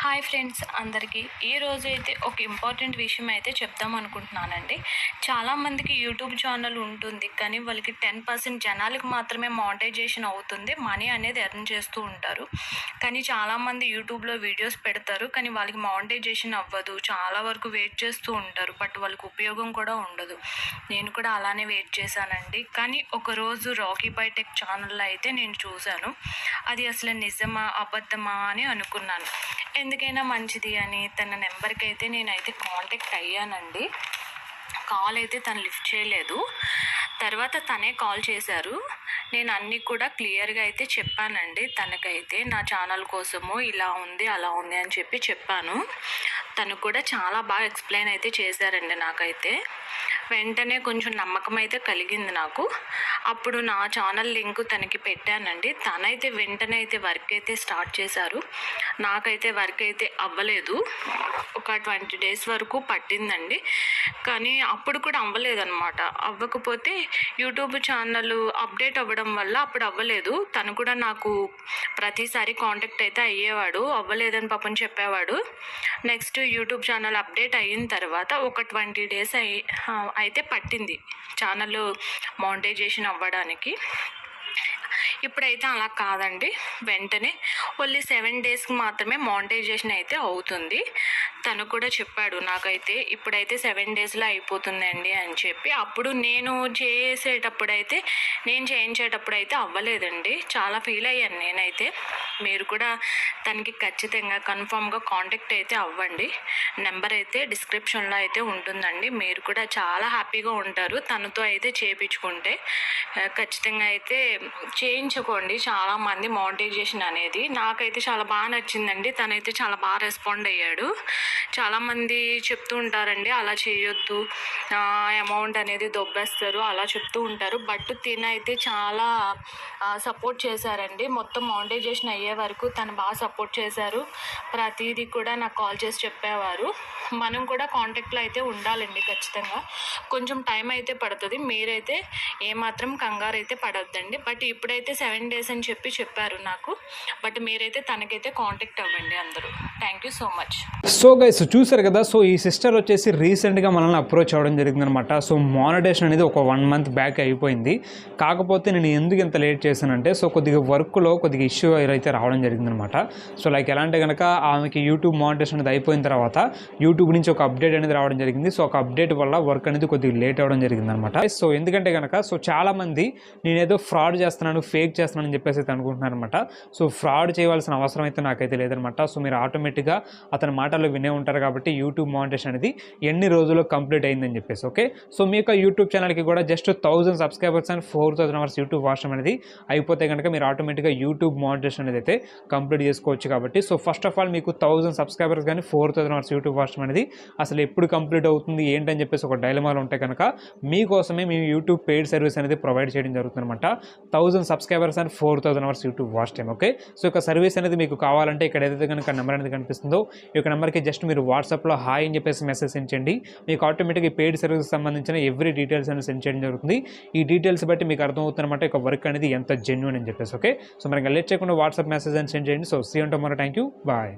Hi friends అందరికీ ఈరోజు అయితే ఒక ఇంపార్టెంట్ విషయం అయితే చెప్దాం అనుకుంటున్నానండి. చాలామందికి యూట్యూబ్ ఛానల్ ఉంటుంది, కానీ వాళ్ళకి 10% జనాలకు మాత్రమే మానిటైజేషన్ అవుతుంది, మనీ అనేది ఎర్న్ చేస్తూ ఉంటారు. కానీ చాలామంది యూట్యూబ్లో వీడియోస్ పెడతారు, కానీ వాళ్ళకి మానిటైజేషన్ అవ్వదు. చాలా వరకు వెయిట్ చేస్తూ ఉంటారు, బట్ వాళ్ళకి ఉపయోగం కూడా ఉండదు. నేను కూడా అలానే వెయిట్ చేశానండి. కానీ ఒకరోజు రాకీ బాయ్ టెక్ ఛానల్లో అయితే నేను చూశాను. అది అసలు నిజమా అబద్ధమా అని అనుకున్నాను. ఎందుకైనా మంచిది అని తన నెంబర్కి అయితే నేనైతే కాంటాక్ట్ అయ్యానండి. కాల్ అయితే తను లిఫ్ట్ చేయలేదు. తర్వాత తనే కాల్ చేశారు. నేను అన్నీ కూడా క్లియర్గా అయితే చెప్పానండి. తనకైతే నా ఛానల్ కోసము ఇలా ఉంది అలా ఉంది అని చెప్పాను. తను కూడా చాలా బాగా ఎక్స్ప్లెయిన్ అయితే చేశారండి. నాకైతే వెంటనే కొంచెం నమ్మకం అయితే కలిగింది నాకు. అప్పుడు నా ఛానల్ లింక్ తనకి పెట్టానండి. తనైతే వెంటనే అయితే వర్క్ అయితే స్టార్ట్ చేశారు. నాకైతే వర్క్ అయితే అవ్వలేదు. ఒక 20 days వరకు పట్టిందండి, కానీ అప్పుడు కూడా అవ్వలేదన్నమాట. అవ్వకపోతే యూట్యూబ్ ఛానల్ అప్డేట్ అవ్వడం వల్ల అప్పుడు అవ్వలేదు. తను కూడా నాకు ప్రతిసారి కాంటాక్ట్ అయితే అయ్యేవాడు, అవ్వలేదని పాపం చెప్పేవాడు. నెక్స్ట్ యూట్యూబ్ ఛానల్ అప్డేట్ అయిన తర్వాత ఒక 20 days అయితే పట్టింది ఛానల్ మానిటైజేషన్ అవ్వడానికి. ఇప్పుడైతే అలా కాదండి, వెంటనే ఓన్లీ 7 daysకి మాత్రమే మానిటైజేషన్ అయితే అవుతుంది. తను కూడా చెప్పాడు నాకైతే ఇప్పుడైతే 7 daysలో అయిపోతుందండి అని చెప్పి. అప్పుడు నేను చేయించేటప్పుడు అయితే అవ్వలేదండి. చాలా ఫీల్ అయ్యాను నేనైతే. మీరు కూడా తనకి ఖచ్చితంగా కన్ఫామ్గా కాంటాక్ట్ అయితే అవ్వండి. నెంబర్ అయితే డిస్క్రిప్షన్లో అయితే ఉంటుందండి. మీరు కూడా చాలా హ్యాపీగా ఉంటారు తనతో అయితే చేయించుకుంటే. ఖచ్చితంగా అయితే చేయించుకోండి. చాలామంది మానిటైజేషన్ అనేది నాకైతే చాలా బాగా నచ్చిందండి. తనైతే చాలా బాగా రెస్పాండ్ అయ్యాడు. చాలామంది చెప్తూ ఉంటారండి అలా చేయొద్దు, అమౌంట్ అనేది దొబ్బేస్తారు అలా చెప్తూ ఉంటారు. బట్ తినైతే చాలా సపోర్ట్ చేశారండి. మొత్తం మానిటైజేషన్ అయ్యే వరకు తను బాగా సపోర్ట్ చేశారు. ప్రతిదీ కూడా నాకు కాల్ చేసి చెప్పేవారు. మనం కూడా కాంటాక్ట్లో అయితే ఉండాలండి ఖచ్చితంగా. కొంచెం టైం అయితే పడుతుంది. మీరైతే ఏమాత్రం కంగారు అయితే పడొద్దండి. బట్ ఇప్పుడైతే 7 days అని చెప్పారు నాకు. బట్ మీరైతే తనకైతే కాంటాక్ట్ అవ్వండి అందరూ. Thank you so much. So guys చూసారు కదా. సో ఈ సిస్టర్ వచ్చేసి రీసెంట్గా మనల్ని అప్రోచ్ అవ్వడం జరిగిందనమాట. సో మానిటైజేషన్ అనేది ఒక 1 month బ్యాక్ అయిపోయింది. కాకపోతే నేను ఎందుకు ఇంత లేట్ చేశానంటే, సో కొద్దిగా వర్క్లో కొద్దిగా ఇష్యూ అయితే రావడం జరిగిందనమాట. సో లైక్ ఎలా అంటే కనుక ఆమెకి యూట్యూబ్ మానిటైజేషన్ అనేది అయిపోయిన తర్వాత యూట్యూబ్ నుంచి ఒక అప్డేట్ అనేది రావడం జరిగింది. సో ఒక అప్డేట్ వల్ల వర్క్ అనేది కొద్దిగా లేట్ అవ్వడం జరిగిందనమాట. సో ఎందుకంటే కనుక సో చాలామంది నేనేదో ఫ్రాడ్ చేస్తున్నాను, ఫేక్ చేస్తున్నాను అని చెప్పేసి అయితే అనుకుంటున్నాను అనమాట. సో ఫ్రాడ్ చేయవలసిన అవసరం అయితే నాకైతే లేదనమాట. సో మీరు ఆటోమేటిక్గా అతని మాటలు వినే ఉంటారు కాబట్టి యూట్యూబ్ మానిటైజేషన్ అనేది ఎన్ని రోజుల్లో కంప్లీట్ అయిందని చెప్పేసి. ఓకే, సో మీ యొక్క యూట్యూబ్ ఛానల్కి కూడా just 1000 subscribers and 4000 hours YouTube watch అనేది అయిపోతే కనుక మీరు ఆటోమేటిక్గా యూట్యూబ్ మానిటైజేషన్ అనేది అయితే కంప్లీట్ చేసుకోవచ్చు కాబట్టి. సో ఫస్ట్ ఆఫ్ ఆల్ మీకు 1000 subscribers కానీ 4000 hours యూట్యూబ్ వాచ్ అనేది అసలు ఎప్పుడు కంప్లీట్ అవుతుంది ఏంటని చెప్పేసి ఒక డైలమాలు ఉంటే కనుక మీకోసమే మీ యూట్యూబ్ పెయిడ్ సర్వీస్ అనేది ప్రొవైడ్ చేయడం జరుగుతుంది అనమాట. 1000 subscribers and 4000 hours YouTube watch time. Okay, so ఒక సర్వీస్ అనేది మీకు కావాలంటే ఇక్కడ ఏదైతే కనుక నెంబర్ అనేది కనిపిస్తుందో ఈ యొక్క నెంబర్కి జస్ట్ మీరు వాట్సాప్లో హాయ్ అని చెప్పేసి మెసేజ్ సెండ్ చేయండి. మీకు ఆటోమేటిక్గా ఈ పెయిడ్ సర్వీస్ సంబంధించిన ఎవ్రీ డీటెయిల్స్ అనేది సెండ్ చేయడం జరుగుతుంది. ఈ డీటెయిల్స్ బట్టి మీకు అర్థమవుతుందన్నమాట ఒక వర్క్ అనేది ఎంత జెన్యూన్ అని చెప్పేసి. ఓకే, సో మరి లేట్ చేయకుండా వాట్సాప్ మెసేజ్ అని సెండ్ చేయండి. So see you tomorrow. Thank you, bye.